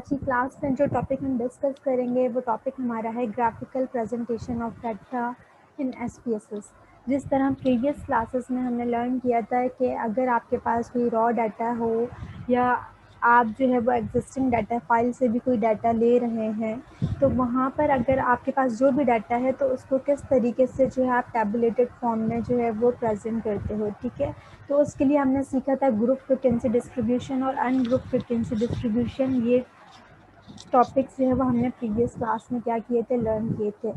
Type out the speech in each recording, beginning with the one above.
की क्लास में जो टॉपिक हम डिस्कस करेंगे वो टॉपिक हमारा है graphical presentation of data in SPSS. जिस तरह प्रीवियस क्लासेस में हमने लर्न किया था कि अगर आपके पास कोई रॉ डाटा हो या आप जो है वो एग्जिस्टिंग डाटा फाइल से भी कोई डाटा ले रहे हैं तो वहाँ पर अगर आपके पास जो भी डाटा है तो उसको किस तरीके से जो है आप टैबुलेटेड फॉर्म में जो है वो प्रेजेंट करते हो। ठीक है, तो उसके लिए हमने सीखा था ग्रुप फ्रीक्वेंसी डिस्ट्रीब्यूशन और अनग्रुप फ्रीक्वेंसी डिस्ट्रीब्यूशन। ये टॉपिक्स जो है वो हमने प्रीवियस क्लास में क्या किए थे, लर्न किए थे।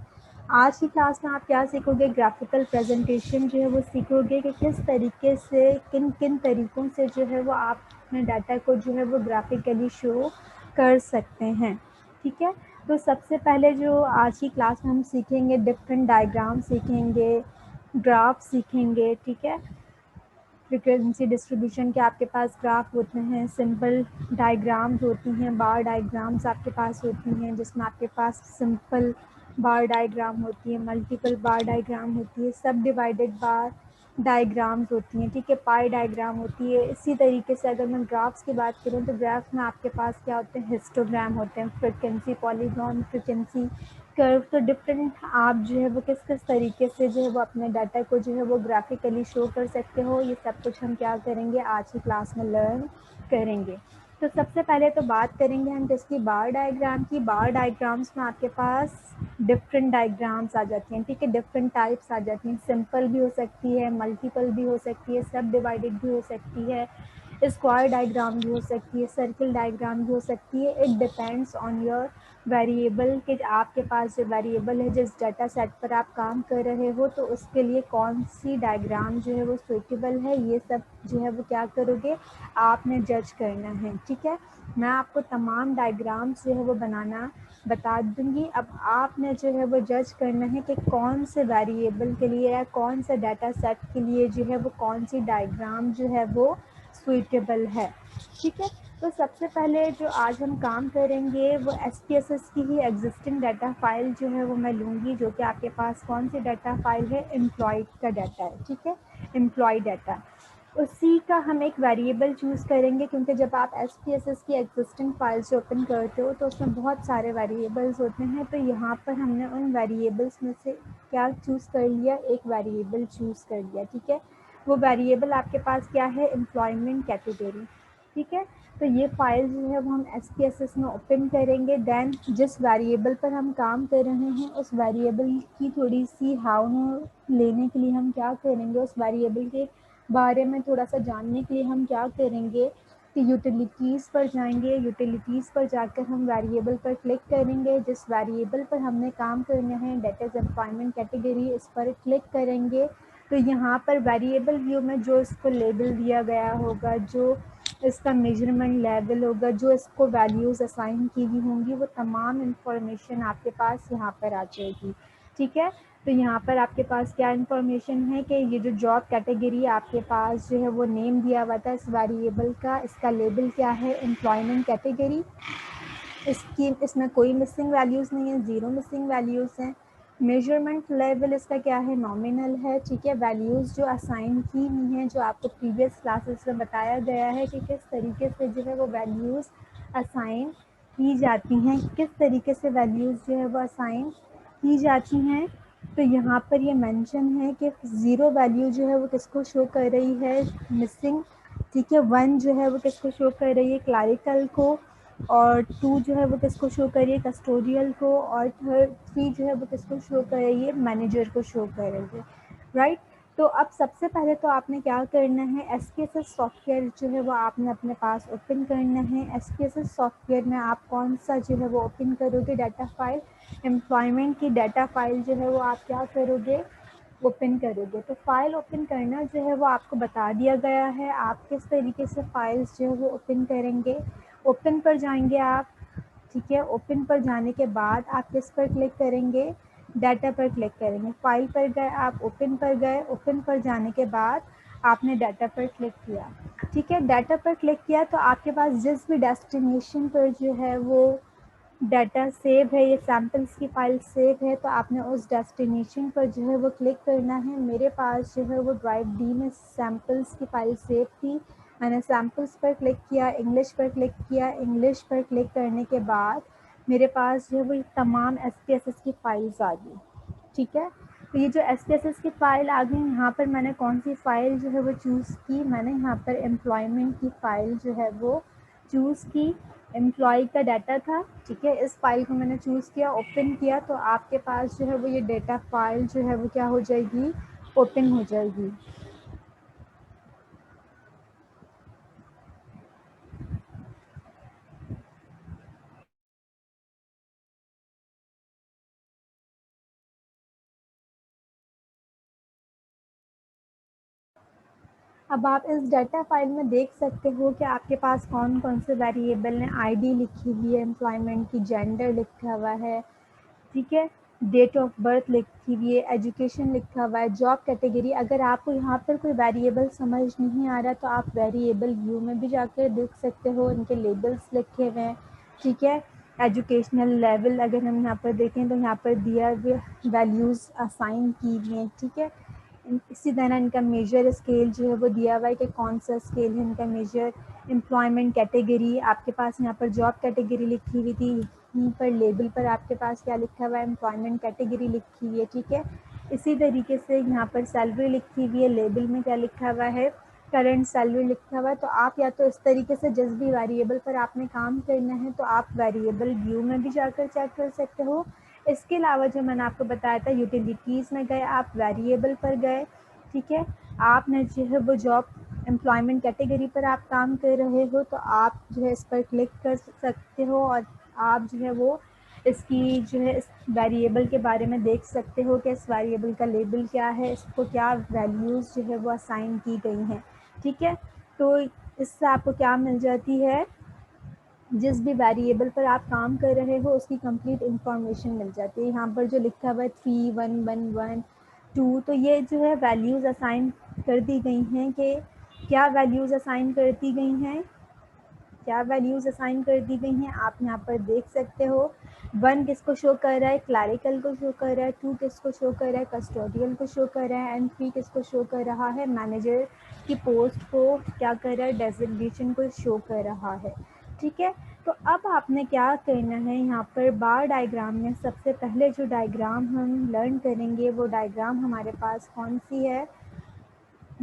आज की क्लास में आप क्या सीखोगे, ग्राफिकल प्रेजेंटेशन जो है वो सीखोगे कि किस तरीके से किन किन तरीक़ों से जो है वो आप अपने डाटा को जो है वो ग्राफिकली शो कर सकते हैं। ठीक है, तो सबसे पहले जो आज की क्लास में हम सीखेंगे डिफरेंट डायग्राम सीखेंगे, ग्राफ सीखेंगे। ठीक है, फ्रीक्वेंसी डिस्ट्रीब्यूशन के आपके पास ग्राफ होते हैं, सिंपल डायग्राम्स होती हैं, बार डायग्राम्स आपके पास होती हैं जिसमें आपके पास सिंपल बार डायग्राम होती है, मल्टीपल बार डायग्राम होती है, सब डिवाइडेड बार डायग्राम्स होती हैं। ठीक है, पाई डायग्राम होती है। इसी तरीके से अगर मैं ग्राफ्स की बात करूँ तो ग्राफ में आपके पास क्या होते हैं, हिस्टोग्राम होते हैं, फ्रीक्वेंसी पॉलीगॉन, फ्रीक्वेंसी कर्व। तो डिफरेंट आप जो है वो किस किस तरीके से जो है वो अपने डाटा को जो है वो ग्राफिकली शो कर सकते हो, ये सब कुछ हम क्या करेंगे आज की क्लास में लर्न करेंगे। तो सबसे पहले तो बात करेंगे हम किसकी, बार डायग्राम की। बार डायग्राम्स में आपके पास डिफरेंट डायग्राम्स आ जाती हैं। ठीक है, डिफरेंट टाइप्स आ जाती हैं, सिंपल भी हो सकती है, मल्टीपल भी हो सकती है, सब डिवाइडेड भी हो सकती है, स्क्वायर डायग्राम भी हो सकती है, सर्किल डायग्राम भी हो सकती है। It depends on your variable कि आपके पास जो वेरिएबल है, जिस डाटा सेट पर आप काम कर रहे हो तो उसके लिए कौन सी डायग्राम जो है वो सूटेबल है, ये सब जो है वो क्या करोगे, आपने जज करना है। ठीक है, मैं आपको तमाम डायग्राम्स जो है वो बनाना बता दूंगी। अब आपने जो है वो जज करना है कि कौन से वेरिएबल के लिए या कौन से डाटा सेट के लिए जो है वो कौन सी डायग्राम जो है वो सूटेबल है। ठीक है, तो सबसे पहले जो आज हम काम करेंगे वो एसपीएसएस की ही एग्जिस्टिंग डाटा फाइल जो है वो मैं लूँगी, जो कि आपके पास कौन सी डाटा फाइल है, एम्प्लॉयड का डाटा है। ठीक है, एम्प्लॉय डाटा, उसी का हम एक वेरिएबल चूज़ करेंगे क्योंकि जब आप एसपीएसएस की एग्जिस्टिंग फाइल्स ओपन करते हो तो उसमें बहुत सारे वेरिएबल्स होते हैं। तो यहाँ पर हमने उन वेरिएबल्स में से क्या चूज़ कर लिया, एक वेरिएबल चूज़ कर लिया। ठीक है, वो वेरिएबल आपके पास क्या है, एम्प्लॉयमेंट कैटेगरी। ठीक है, तो ये फाइल जो है वो हम एसपीएसएस में ओपन करेंगे। देन जिस वेरिएबल पर हम काम कर रहे हैं उस वेरिएबल की थोड़ी सी हाउ लेने के लिए हम क्या करेंगे, उस वेरिएबल के बारे में थोड़ा सा जानने के लिए हम क्या करेंगे कि यूटिलिटीज़ पर जाएंगे। यूटिलिटीज़ पर जाकर हम वेरिएबल पर क्लिक करेंगे, जिस वेरिएबल पर हमने काम करना है, दैट इज़ एम्प्लॉयमेंट कैटेगरी, इस पर क्लिक करेंगे। तो यहाँ पर वेरिएबल व्यू में जो इसको लेबल दिया गया होगा, जो इसका मेजरमेंट लेवल होगा, जो इसको वैल्यूज़ असाइन की गई होंगी, वो तमाम इंफॉर्मेशन आपके पास यहाँ पर आ जाएगी। ठीक है, तो यहाँ पर आपके पास क्या इन्फॉर्मेशन है कि ये जो जॉब कैटेगरी आपके पास जो है वो नेम दिया हुआ था इस वेरिएबल का, इसका लेबल क्या है, एम्प्लॉयमेंट कैटेगरी। इसमें कोई मिसिंग वैल्यूज़ नहीं है, ज़ीरो मिसिंग वैल्यूज़ हैं। मेजरमेंट लेवल इसका क्या है, नॉमिनल है। ठीक है, वैल्यूज़ जो असाइन की हुई हैं, जो आपको प्रीवियस क्लासेस में बताया गया है कि किस तरीके से जो है वो वैल्यूज़ असाइन की जाती हैं, किस तरीके से वैल्यूज़ जो है वो असाइन की जाती हैं। तो यहाँ पर ये मेंशन है कि ज़ीरो वैल्यू जो है वो किसको शो कर रही है, मिसिंग। ठीक है, 1 जो है वो किसको शो कर रही है, क्लरिकल को, और 2 जो है वो किसको शो कर रही है, कस्टोडियल को, और 3 जो है वो किसको शो कर रही है, मैनेजर को शो कर रही है। राइट, तो अब सबसे पहले तो आपने क्या करना है, एसपीएसएस सॉफ्टवेयर जो है वो आपने अपने पास ओपन करना है। एसपीएसएस सॉफ्टवेयर में आप कौन सा जो है वो ओपन करोगे, डाटा फाइल, एम्प्लॉयमेंट की डाटा फाइल जो है वो आप क्या करोगे, ओपन करोगे। तो फाइल ओपन करना जो है वो आपको बता दिया गया है, आप किस तरीके से फाइल्स जो है वो ओपन करेंगे। ओपन पर जाएंगे आप। ठीक है, ओपन पर जाने के बाद आप किस पर क्लिक करेंगे, डाटा पर क्लिक करेंगे। फाइल पर गए आप, ओपन पर गए, ओपन पर जाने के बाद आपने डाटा पर क्लिक किया। ठीक है, डाटा पर क्लिक किया तो आपके पास जिस भी डेस्टिनेशन पर जो है वो डाटा सेव है, ये सैम्पल्स की फ़ाइल सेव है, तो आपने उस डेस्टिनेशन पर जो है वो क्लिक करना है। मेरे पास जो है वो ड्राइव डी में सैम्पल्स की फ़ाइल सेव थी, मैंने सैम्पल्स पर क्लिक किया, इंग्लिश पर क्लिक किया। इंग्लिश पर क्लिक करने के बाद मेरे पास जो है वो तमाम SPSS की फ़ाइल्स आ गई, ठीक है। तो ये जो SPSS की फ़ाइल आ गई, यहाँ पर मैंने कौन सी फ़ाइल जो है वो चूज़ की, मैंने यहाँ पर एम्प्लॉयमेंट की फ़ाइल जो है वो चूज़ की। एम्प्लॉय का डाटा था, ठीक है। इस फाइल को मैंने चूज़ किया, ओपन किया, तो आपके पास जो है वो ये डेटा फाइल जो है वो क्या हो जाएगी, ओपन हो जाएगी। अब आप इस डाटा फाइल में देख सकते हो कि आपके पास कौन कौन से वेरिएबल हैं। आईडी लिखी हुई है, एम्प्लॉयमेंट की, जेंडर लिखा हुआ है, ठीक है, डेट ऑफ बर्थ लिखी हुई है, एजुकेशन लिखा हुआ है, जॉब कैटेगरी। अगर आपको यहाँ पर कोई वेरिएबल समझ नहीं आ रहा तो आप वेरिएबल व्यू में भी जाकर देख सकते हो, इनके लेबल्स लिखे हुए हैं, ठीक है। एजुकेशनल लेवल अगर हम यहाँ पर देखें तो यहाँ पर दिया हुए वैल्यूज़ असाइन की हुई हैं, ठीक है। इसी तरह इनका मेजर स्केल जो है वो दिया हुआ है कि कौन सा स्केल है इनका मेजर। एम्प्लॉयमेंट कैटेगरी आपके पास यहाँ पर जॉब कैटेगरी लिखी हुई थी, यहीं पर लेबल पर आपके पास क्या लिखा हुआ है, एम्प्लॉयमेंट कैटेगरी लिखी हुई है, ठीक है। इसी तरीके से यहाँ पर सैलरी लिखी हुई है, लेबल में क्या लिखा हुआ है, करंट सैलरी लिखा हुआ है। तो आप या तो इस तरीके से जिस भी वेरिएबल पर आपने काम करना है तो आप वेरिएबल व्यू में भी जाकर चेक कर सकते हो। इसके अलावा जो मैंने आपको बताया था, यूटिलिटीज़ में गए, आप वेरिएबल पर गए, ठीक है। आपने जो है वो जॉब एम्प्लॉयमेंट कैटेगरी पर आप काम कर रहे हो तो आप जो है इस पर क्लिक कर सकते हो और आप जो है वो इसकी जो है इस वेरिएबल के बारे में देख सकते हो कि इस वेरिएबल का लेबल क्या है, इसको क्या वैल्यूज़ जो है वो असाइन की गई हैं, ठीक है। तो इससे आपको क्या मिल जाती है, जिस भी वेरिएबल पर आप काम कर रहे हो उसकी कंप्लीट इन्फॉर्मेशन मिल जाती है। यहाँ पर जो लिखा हुआ है 3111 2, तो ये जो है वैल्यूज़ असाइन कर दी गई हैं कि क्या वैल्यूज़ असाइन कर दी गई हैं, क्या वैल्यूज़ असाइन कर दी गई हैं आप यहाँ पर देख सकते हो। 1 किसको शो कर रहा है, क्लैरिकल को शो कर रहा है। 2 किसको शो कर रहा है, कस्टोडियल को शो कर रहा है। एंड 3 किसको शो कर रहा है, मैनेजर की पोस्ट को क्या कर रहा है, डेजिग्नेशन को शो कर रहा है, ठीक है। तो अब आपने क्या करना है, यहाँ पर बार डायग्राम में सबसे पहले जो डायग्राम हम लर्न करेंगे वो डायग्राम हमारे पास कौन सी है।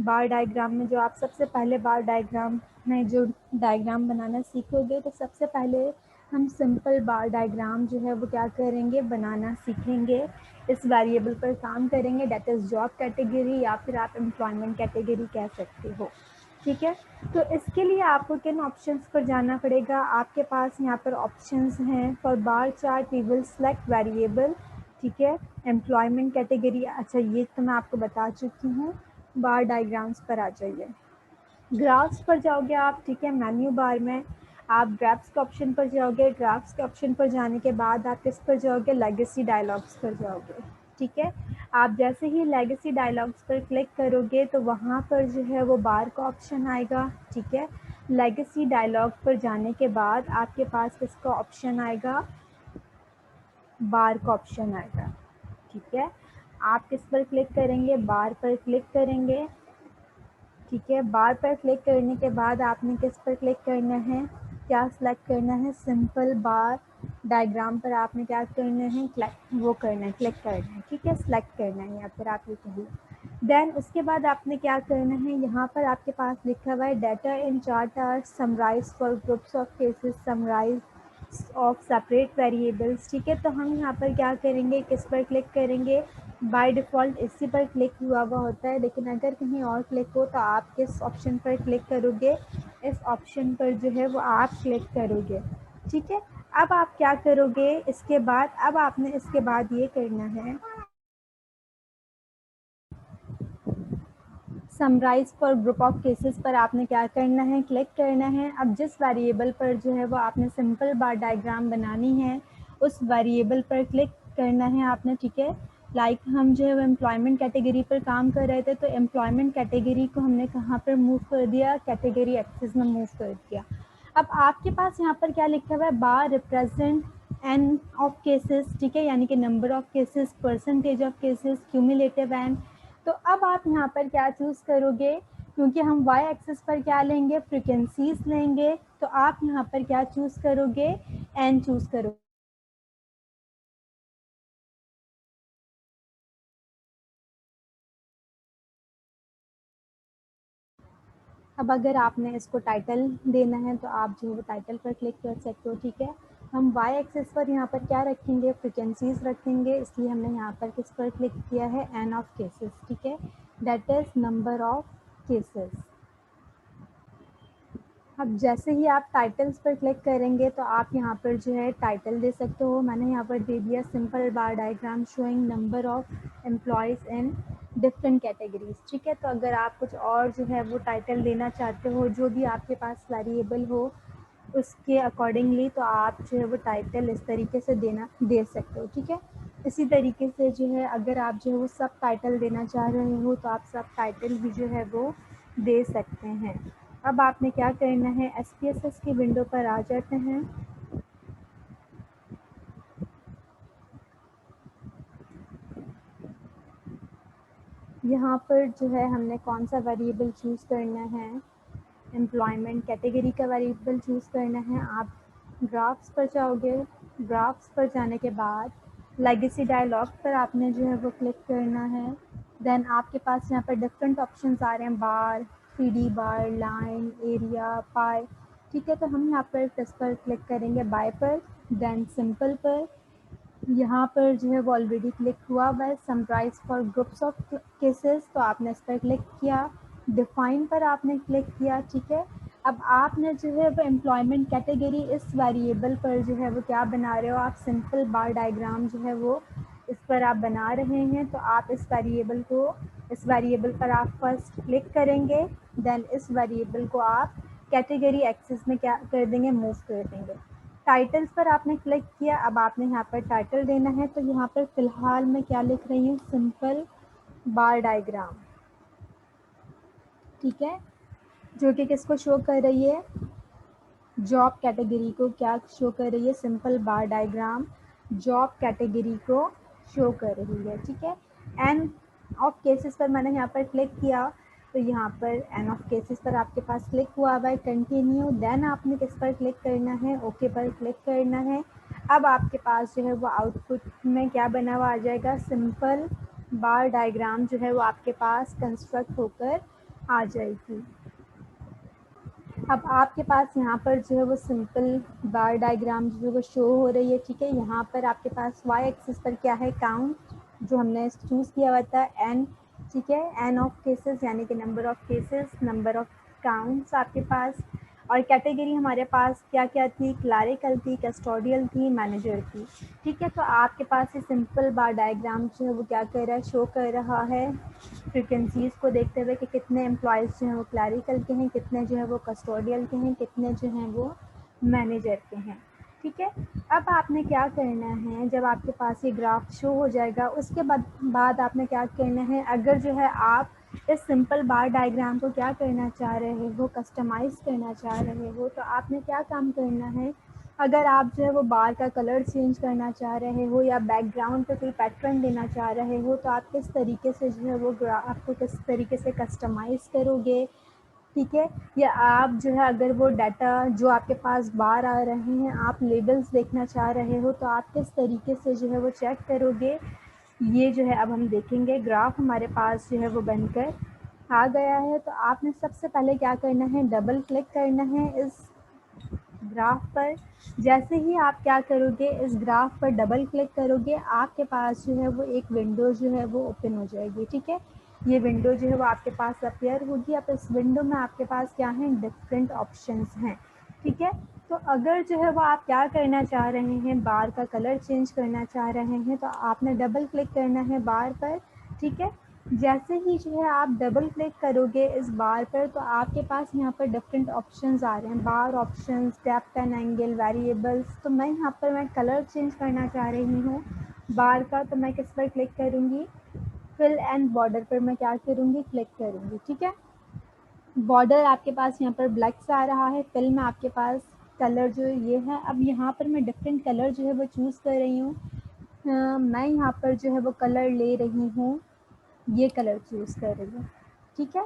बार डायग्राम में जो आप सबसे पहले बार डायग्राम में जो डायग्राम बनाना सीखोगे तो सबसे पहले हम सिंपल बार डायग्राम जो है वो क्या करेंगे, बनाना सीखेंगे। इस वेरिएबल पर काम करेंगे, डेट इज़ जॉब कैटेगरी या फिर आप एम्प्लॉयमेंट कैटेगरी कह सकते हो, ठीक है। तो इसके लिए आपको किन ऑप्शंस पर जाना पड़ेगा, आपके पास यहाँ पर ऑप्शंस हैं। For bar chart we will select variable, ठीक है, एम्प्लॉयमेंट कैटेगरी। अच्छा ये तो मैं आपको बता चुकी हूँ। बार डायग्राम्स पर आ जाइए, ग्राफ्स पर जाओगे आप, ठीक है। मेन्यू बार में आप ग्राफ्स के ऑप्शन पर जाओगे, ग्राफ्स के ऑप्शन पर जाने के बाद आप किस पर जाओगे, लेगेसी डायलॉग्स पर जाओगे, ठीक है। आप जैसे ही लेगेसी डायलॉग्स पर क्लिक करोगे तो वहाँ पर जो है वो बार का ऑप्शन आएगा, ठीक है। लेगेसी डायलॉग पर जाने के बाद आपके पास किसका ऑप्शन आएगा, बार का ऑप्शन आएगा, ठीक है। आप किस पर क्लिक करेंगे, बार पर क्लिक करेंगे, ठीक है। बार पर क्लिक करने के बाद आपने किस पर क्लिक करना है, क्या सिलेक्ट करना है, सिंपल बार डायग्राम पर आपने क्या करना है, वो करना है, क्लिक करना है, ठीक है, सिलेक्ट करना है या फिर आप ये कहिए। देन उसके बाद आपने क्या करना है, यहाँ पर आपके पास लिखा हुआ है data in chart are summarise for groups of cases, summarise of separate variables, ठीक है। तो हम यहाँ पर क्या करेंगे, किस पर क्लिक करेंगे, बाय डिफ़ॉल्ट इसी पर क्लिक हुआ होता है, लेकिन अगर कहीं और क्लिक हो तो आप किस ऑप्शन पर क्लिक करोगे, इस ऑप्शन पर जो है वो आप क्लिक करोगे, ठीक है। अब आप क्या करोगे इसके बाद, अब आपने इसके बाद ये करना है, summarise for group of cases पर आपने क्या करना है, क्लिक करना है। अब जिस वेरिएबल पर जो है वो आपने सिंपल बार डायग्राम बनानी है उस वेरिएबल पर क्लिक करना है आपने, ठीक है। लाइक हम जो है वो एम्प्लॉयमेंट कैटेगरी पर काम कर रहे थे तो एम्प्लॉयमेंट कैटेगरी को हमने कहाँ पर मूव कर दिया, कैटेगरी एक्सिस में मूव कर दिया। अब आपके पास यहाँ पर क्या लिखा हुआ है, bar represent N of cases, ठीक है, यानी कि number of cases, percentage of cases, cumulative N. तो अब आप यहाँ पर क्या चूज़ करोगे, क्योंकि हम वाई एक्सिस पर क्या लेंगे, फ्रिक्वेंसीज लेंगे, तो आप यहाँ पर क्या चूज़ करोगे, एन चूज़ करोगे। अब अगर आपने इसको टाइटल देना है तो आप जो है वो टाइटल पर क्लिक कर सकते हो, ठीक है। हम वाई एक्सिस पर यहाँ पर क्या रखेंगे, फ्रिक्वेंसीज रखेंगे, इसलिए हमने यहाँ पर किस पर क्लिक किया है, एन ऑफ केसेस, ठीक है, that is number of cases. अब जैसे ही आप टाइटल्स पर क्लिक करेंगे तो आप यहाँ पर जो है टाइटल दे सकते हो। मैंने यहाँ पर दे दिया simple bar diagram showing number of employees in different categories, ठीक है। तो अगर आप कुछ और जो है वो टाइटल देना चाहते हो, जो भी आपके पास वेरिएबल हो उसके अकॉर्डिंगली, तो आप जो है वो टाइटल इस तरीके से दे सकते हो, ठीक है। इसी तरीके से जो है अगर आप जो है वो सब टाइटल देना चाह रहे हो तो आप सब टाइटल भी जो है वो दे सकते हैं। अब आपने क्या करना है, SPSS की विंडो पर आ जाते हैं। यहाँ पर जो है हमने कौन सा वेरिएबल चूज़ करना है, एम्प्लॉयमेंट कैटेगरी का वेरिएबल चूज़ करना है। आप ग्राफ्स पर जाओगे, ग्राफ्स पर जाने के बाद लेगेसी डायलॉग पर आपने जो है वो क्लिक करना है। देन आपके पास यहाँ पर डिफरेंट ऑप्शंस आ रहे हैं, बार, 3D बार, लाइन, एरिया, पाई, ठीक है। तो हम यहाँ पर किस पर क्लिक करेंगे, बाय पर, देन सिंपल पर। यहाँ पर जो है वो ऑलरेडी क्लिक हुआ हुआ है, summarise for groups of cases, तो आपने इस पर क्लिक किया। डिफाइन पर आपने क्लिक किया, ठीक है। अब आपने जो है वो एम्प्लॉयमेंट कैटेगरी इस वेरिएबल पर जो है वो क्या बना रहे हो, आप सिंपल बार डायग्राम जो है वो इस पर आप बना रहे हैं। तो आप इस वेरिएबल पर आप फर्स्ट क्लिक करेंगे, देन इस वेरिएबल को आप कैटेगरी एक्सिस में क्या कर देंगे, मूव कर देंगे। टाइटल्स पर आपने क्लिक किया, अब आपने यहाँ पर टाइटल देना है। तो यहाँ पर फ़िलहाल मैं क्या लिख रही हूँ, सिंपल बार डायग्राम, ठीक है, जो कि किसको शो कर रही है, जॉब कैटेगरी को क्या शो कर रही है, सिंपल बार डायग्राम जॉब कैटेगरी को शो कर रही है, ठीक है। एन ऑफ केसेस पर मैंने यहाँ पर क्लिक किया, तो यहाँ पर एन ऑफ केसेस पर आपके पास क्लिक हुआ हुआ है, कंटिन्यू। देन आपने किस पर क्लिक करना है, ओके पर क्लिक करना है। अब आपके पास जो है वो आउटपुट में क्या बना हुआ आ जाएगा, सिंपल बार डायग्राम जो है वो आपके पास कंस्ट्रक्ट होकर आ जाएगी। अब आपके पास यहाँ पर जो है वो सिंपल बार डायग्राम जो है वो शो हो रही है, ठीक है। यहाँ पर आपके पास वाई एक्सिस पर क्या है, काउंट, जो हमने चूज़ किया हुआ था, एन, ठीक है, एन ऑफ केसेस यानी कि number of cases, number of counts आपके पास। और कैटेगरी हमारे पास क्या क्या थी, क्लरिकल थी, कस्टोडियल थी, मैनेजर थी, ठीक है। तो आपके पास ये सिंपल बार डायग्राम जो है वो क्या कर रहा है, शो कर रहा है फ्रिक्वेंसीज़ को देखते हुए कि कितने एम्प्लॉयज़ जो हैं वो क्लरिकल के हैं, कितने जो है वो कस्टोडियल के हैं, कितने जो हैं वो मैनेजर के हैं, ठीक है। अब आपने क्या करना है, जब आपके पास ये ग्राफ शो हो जाएगा उसके बाद आपने क्या करना है, अगर जो है आप इस सिंपल बार डायग्राम को क्या करना चाह रहे हो, कस्टमाइज़ करना चाह रहे हो, तो आपने क्या काम करना है, अगर आप जो है वो बार का कलर चेंज करना चाह रहे हो या बैकग्राउंड पे कोई पैटर्न देना चाह रहे हो, तो आप किस तरीके से जो है वो ग्राफ को किस तरीके से कस्टमाइज़ करोगे, ठीक है। या आप जो है अगर वो डाटा जो आपके पास बार आ रहे हैं, आप लेबल्स देखना चाह रहे हो, तो आप किस तरीके से जो है वो चेक करोगे, ये जो है अब हम देखेंगे। ग्राफ हमारे पास जो है वो बनकर आ गया है। तो आपने सबसे पहले क्या करना है, डबल क्लिक करना है इस ग्राफ पर। जैसे ही आप क्या करोगे, इस ग्राफ पर डबल क्लिक करोगे, आपके पास जो है वो एक विंडो जो है वो ओपन हो जाएगी, ठीक है। ये विंडो जो है वो आपके पास अपीयर होगी। अब इस विंडो में आपके पास क्या है, डिफरेंट ऑप्शंस हैं, ठीक है। तो अगर जो है वो आप क्या करना चाह रहे हैं, बार का कलर चेंज करना चाह रहे हैं, तो आपने डबल क्लिक करना है बार पर, ठीक है। जैसे ही जो है आप डबल क्लिक करोगे इस बार पर, तो आपके पास यहाँ पर डिफरेंट ऑप्शंस आ रहे हैं, bar options, depth and angle, variables. तो मैं यहाँ पर मैं कलर चेंज करना चाह रही हूँ बार का, तो मैं किस पर क्लिक करूँगी, फिल एंड बॉर्डर पर मैं क्या करूँगी, क्लिक करूँगी, ठीक है। बॉर्डर आपके पास यहाँ पर ब्लैक से आ रहा है, फिल में आपके पास कलर जो ये है। अब यहाँ पर मैं डिफरेंट कलर जो है वो चूज़ कर रही हूँ। मैं यहाँ पर जो है वो कलर ले रही हूँ, ये कलर चूज़ कर रही हूँ, ठीक है।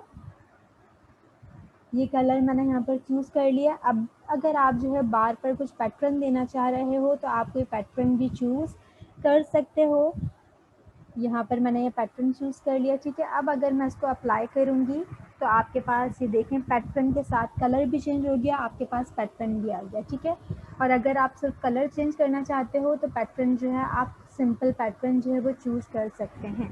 ये कलर मैंने यहाँ पर चूज़ कर लिया। अब अगर आप जो है बार पर कुछ पैटर्न देना चाह रहे हो तो आप कोई पैटर्न भी चूज़ कर सकते हो। यहाँ पर मैंने ये पैटर्न चूज़ कर लिया, ठीक है। अब अगर मैं इसको अप्लाई करूँगी तो आपके पास ये देखें पैटर्न के साथ कलर भी चेंज हो गया, आपके पास पैटर्न भी आ गया, ठीक है। और अगर आप सिर्फ कलर चेंज करना चाहते हो तो पैटर्न जो है आप सिंपल पैटर्न जो है वो चूज़ कर सकते हैं।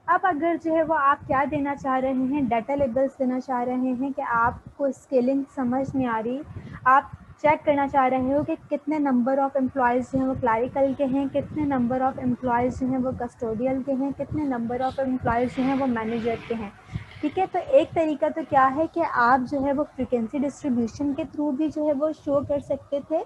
अब अगर जो है वो आप क्या देना चाह रहे हैं, डाटा लेबल्स देना चाह रहे हैं कि आपको स्केलिंग समझ नहीं आ रही, आप चेक करना चाह रहे हो कि कितने नंबर ऑफ़ एम्प्लॉयज़ जो हैं वो क्लरिकल के हैं, कितने नंबर ऑफ़ एम्प्लॉयज़ जो हैं वो कस्टोडियल के हैं, कितने नंबर ऑफ़ एम्प्लॉयज़ जो हैं वो मैनेजर के हैं, ठीक है। तो एक तरीका तो क्या है कि आप जो है वो फ्रीक्वेंसी डिस्ट्रीब्यूशन के थ्रू भी जो है वो शो कर सकते थे,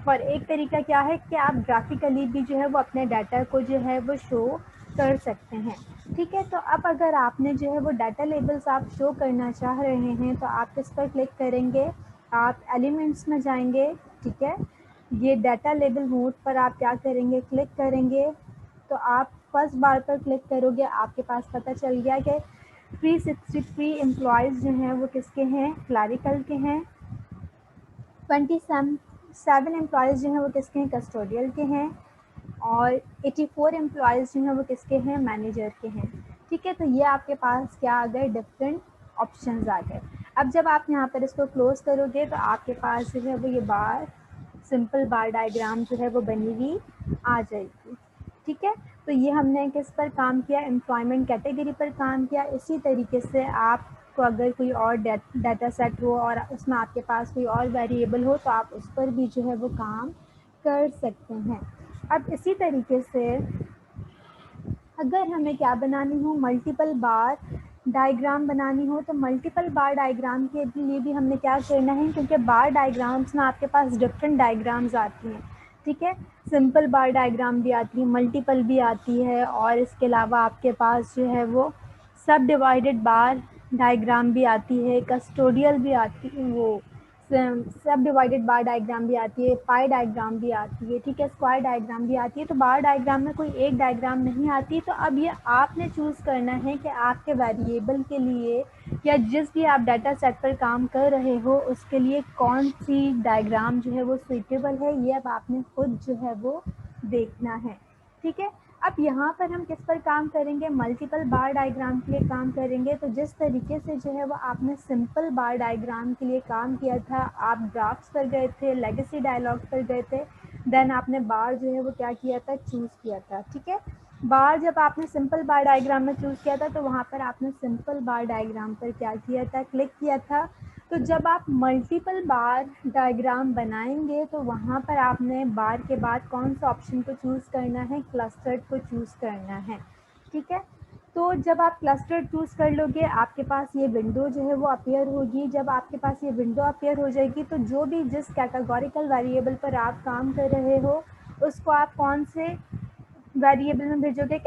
और एक तरीका क्या है कि आप ग्राफिकली भी जो है वो अपने डाटा को जो है वो शो कर सकते हैं, ठीक है। तो अब अगर आपने जो है वो डाटा लेबल्स आप शो करना चाह रहे हैं तो आप इस पर क्लिक करेंगे, आप एलिमेंट्स में जाएंगे, ठीक है। ये डाटा लेबल मोड पर आप क्या करेंगे, क्लिक करेंगे। तो आप फर्स्ट बार पर क्लिक करोगे, आपके पास पता चल गया कि 363 एम्प्लॉयज़ जो हैं वो किसके हैं, क्लरिकल के हैं। 27 एम्प्लॉयज़ जो हैं वो किसके हैं, कस्टोडियल के हैं। और 84 एम्प्लॉयज़ जो हैं वो किसके हैं, मैनेजर के हैं, ठीक है। तो ये आपके पास क्या आ गए, डिफरेंट ऑप्शंस आ गए। अब जब आप यहाँ पर इसको क्लोज़ करोगे तो आपके पास जो है वो ये बार सिंपल बार डायग्राम जो है वो बनी हुई आ जाएगी, ठीक है। तो ये हमने किस पर काम किया, एम्प्लॉयमेंट कैटेगरी पर काम किया। इसी तरीके से आपको अगर कोई और डाटा सेट हो और उसमें आपके पास कोई और वेरिएबल हो तो आप उस पर भी जो है वो काम कर सकते हैं। अब इसी तरीके से अगर हमें क्या बनानी हो, मल्टीपल बार डायग्राम बनानी हो, तो मल्टीपल बार डायग्राम के लिए भी हमने क्या करना है, क्योंकि बार डायग्राम्स में आपके पास डिफरेंट डायग्राम्स आती हैं, ठीक है। सिंपल बार डायग्राम भी आती है, मल्टीपल भी आती है, और इसके अलावा आपके पास जो है वो सब डिवाइडेड बार डायग्राम भी आती है, कस्टोडियल भी आती है, वो सब डिवाइडेड बार डायग्राम भी आती है, पाई डायग्राम भी आती है, ठीक है, स्क्वायर डायग्राम भी आती है। तो बार डायग्राम में कोई एक डायग्राम नहीं आती। तो अब ये आपने चूज़ करना है कि आपके वेरिएबल के लिए या जिस भी आप डाटा सेट पर काम कर रहे हो उसके लिए कौन सी डायग्राम जो है वो सूटेबल है, ये अब आपने खुद जो है वो देखना है, ठीक है। अब यहाँ पर हम किस पर काम करेंगे, मल्टीपल बार डायग्राम के लिए काम करेंगे। तो जिस तरीके से जो है वो आपने सिंपल बार डायग्राम के लिए काम किया था, आप ड्राफ्ट्स पर गए थे, लेगेसी डायलॉग पर गए थे, देन आपने बार जो है वो क्या किया था, चूज़ किया था, ठीक है। बार जब आपने सिंपल बार डायग्राम में चूज़ किया था तो वहाँ पर आपने सिंपल बार डायग्राम पर क्या किया था, क्लिक किया था। तो जब आप मल्टीपल बार डायग्राम बनाएंगे तो वहाँ पर आपने बार के बाद कौन सा ऑप्शन को चूज़ करना है, क्लस्टर्ड को चूज़ करना है, ठीक है। तो जब आप क्लस्टर्ड चूज़ कर लोगे आपके पास ये विंडो जो है वो अपीयर होगी। जब आपके पास ये विंडो अपीयर हो जाएगी तो जो भी जिस कैटेगोरिकल वेरिएबल पर आप काम कर रहे हो उसको आप कौन से वेरिएबल में भेजोगे,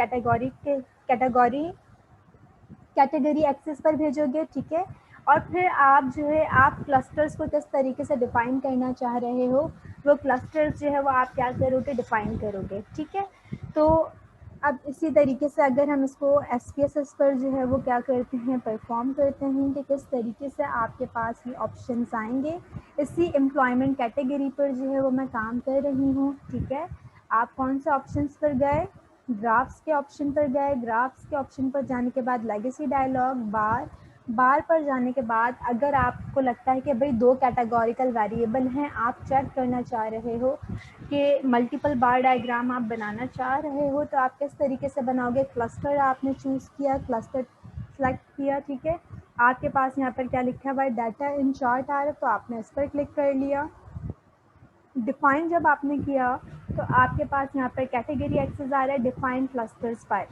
कैटेगरी एक्सेस पर भेजोगे, ठीक है। और फिर आप जो है आप क्लस्टर्स को किस तरीके से डिफ़ाइन करना चाह रहे हो, वो क्लस्टर्स जो है वो आप क्या करोगे, डिफ़ाइन करोगे, ठीक है। तो अब इसी तरीके से अगर हम इसको SPSS पर जो है वो क्या करते हैं, परफॉर्म करते हैं कि किस तरीके से आपके पास ये ऑप्शंस आएंगे। इसी एम्प्लॉयमेंट कैटेगरी पर जो है वो मैं काम कर रही हूँ, ठीक है। आप कौन से ऑप्शंस पर गए, ग्राफ्स के ऑप्शन पर गए, ग्राफ्स के ऑप्शन पर जाने के बाद लेगेसी डायलॉग, बार पर जाने के बाद अगर आपको लगता है कि भाई दो कैटेगोरिकल वेरिएबल हैं, आप चेक करना चाह रहे हो कि मल्टीपल बार डायग्राम आप बनाना चाह रहे हो, तो आप किस तरीके से बनाओगे, क्लस्टर आपने चूज़ किया, क्लस्टर सेलेक्ट किया, ठीक है। आपके पास यहाँ पर क्या लिखा हुआ है, डाटा इन चार्ट आ रहा है, तो आपने इस पर क्लिक कर लिया। डिफ़ाइन जब आपने किया तो आपके पास यहाँ पर कैटेगरी एक्सेस आ रहा है, डिफ़ाइन क्लस्टर्स बाय।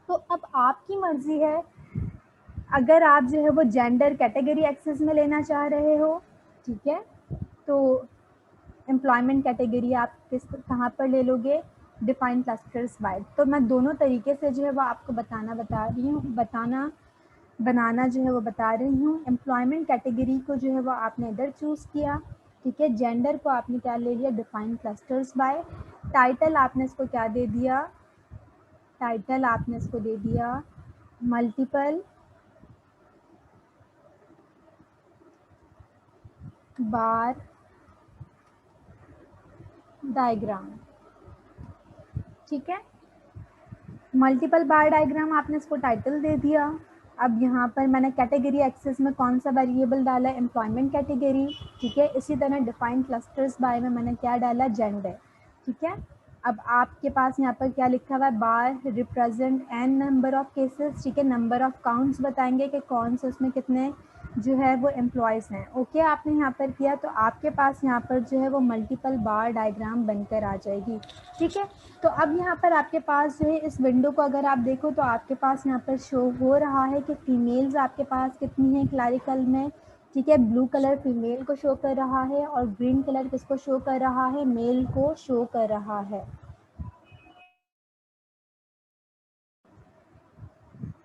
तो अब आपकी मर्ज़ी है, अगर आप जो है वो जेंडर कैटेगरी एक्सेस में लेना चाह रहे हो, ठीक है, तो एम्प्लॉयमेंट कैटेगरी आप कहाँ पर ले लोगे, डिफ़ाइन क्लस्टर्स बाय। तो मैं दोनों तरीके से जो है वो आपको बनाना जो है वो बता रही हूँ। एम्प्लॉयमेंट कैटेगरी को जो है वो आपने इधर चूज़ किया, ठीक है। जेंडर को आपने क्या ले लिया, डिफ़ाइन क्लस्टर्स बाय। टाइटल आपने इसको क्या दे दिया, टाइटल आपने इसको दे दिया मल्टीपल बार डायग्राम, ठीक है। मल्टीपल बार डायग्राम आपने इसको टाइटल दे दिया। अब यहाँ पर मैंने कैटेगरी एक्सेस में कौन सा वेरिएबल डाला है, एम्प्लॉयमेंट कैटेगरी, ठीक है। इसी तरह डिफाइंड क्लस्टर्स बाय में मैंने क्या डाला, जेंडर, ठीक है। अब आपके पास यहाँ पर क्या लिखा हुआ है, bar represent an number of cases, ठीक है। नंबर ऑफ काउंट्स बताएंगे कि कौन से उसमें कितने जो है वो एम्प्लॉयज़ हैं। ओके, आपने यहाँ पर किया तो आपके पास यहाँ पर जो है वो मल्टीपल बार डायग्राम बनकर आ जाएगी, ठीक है। तो अब यहाँ पर आपके पास जो है इस विंडो को अगर आप देखो तो आपके पास यहाँ पर शो हो रहा है कि फीमेल्स आपके पास कितनी हैं क्लरिकल में, ठीक है। ब्लू कलर फीमेल को शो कर रहा है और ग्रीन कलर किसको शो कर रहा है, मेल को शो कर रहा है,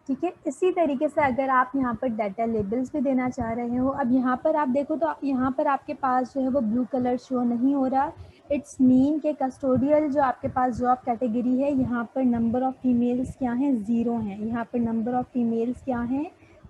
ठीक है। इसी तरीके से अगर आप यहाँ पर डाटा लेबल्स भी देना चाह रहे हो, अब यहाँ पर आप देखो तो यहाँ पर आपके पास जो है वो ब्लू कलर शो नहीं हो रहा। इट्स मीन के कस्टोडियल जो आपके पास जॉब कैटेगरी है, यहाँ पर नंबर ऑफ़ फीमेल्स क्या हैं, ज़ीरो हैं। यहाँ पर नंबर ऑफ़ फीमेल्स क्या हैं,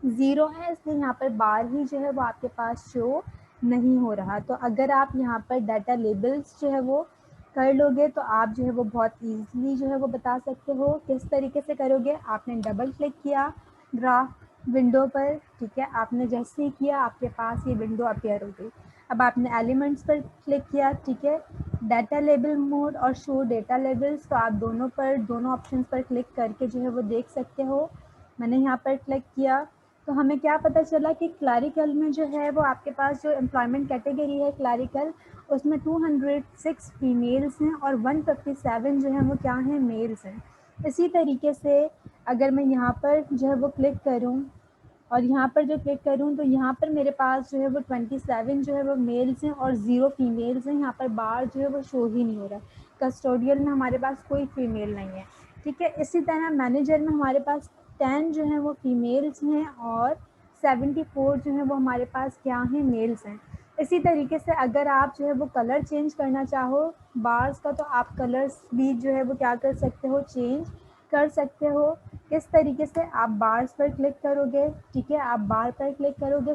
ज़ीरो है, इसलिए यहाँ पर बार ही जो है वो आपके पास शो नहीं हो रहा। तो अगर आप यहाँ पर डाटा लेबल्स जो है वो कर लोगे तो आप जो है वो बहुत ईज़िली जो है वो बता सकते हो। किस तरीके से करोगे, आपने डबल क्लिक किया ग्राफ विंडो पर, ठीक है। आपने जैसे ही किया आपके पास ये विंडो अपीयर हो गई। अब आपने एलिमेंट्स पर क्लिक किया, ठीक है। डाटा लेबल मोड और शो डेटा लेबल्स, तो आप दोनों ऑप्शंस पर क्लिक करके जो है वो देख सकते हो। मैंने यहाँ पर क्लिक किया तो हमें क्या पता चला कि क्लरिकल में जो है वो आपके पास जो एम्प्लॉयमेंट कैटेगरी है क्लरिकल, उसमें 206 फीमेल्स हैं और 157 जो है वो क्या हैं, मेल्स हैं। इसी तरीके से अगर मैं यहाँ पर जो है वो क्लिक करूँ और यहाँ पर जो क्लिक करूँ तो यहाँ पर मेरे पास जो है वो 27 जो है वो मेल्स हैं और 0 फीमेल्स हैं। यहाँ पर बार जो है वो शो ही नहीं हो रहा है। कस्टोडियल में हमारे पास कोई फीमेल नहीं है, ठीक है। इसी तरह मैनेजर में हमारे पास 10 जो है वो फीमेल्स हैं और 74 जो है वो हमारे पास क्या हैं, मेल्स हैं। इसी तरीके से अगर आप जो है वो कलर चेंज करना चाहो बार्स का, तो आप कलर्स भी जो है वो क्या कर सकते हो, चेंज कर सकते हो। किस तरीके से, आप बार्स पर क्लिक करोगे, ठीक है। आप बार पर क्लिक करोगे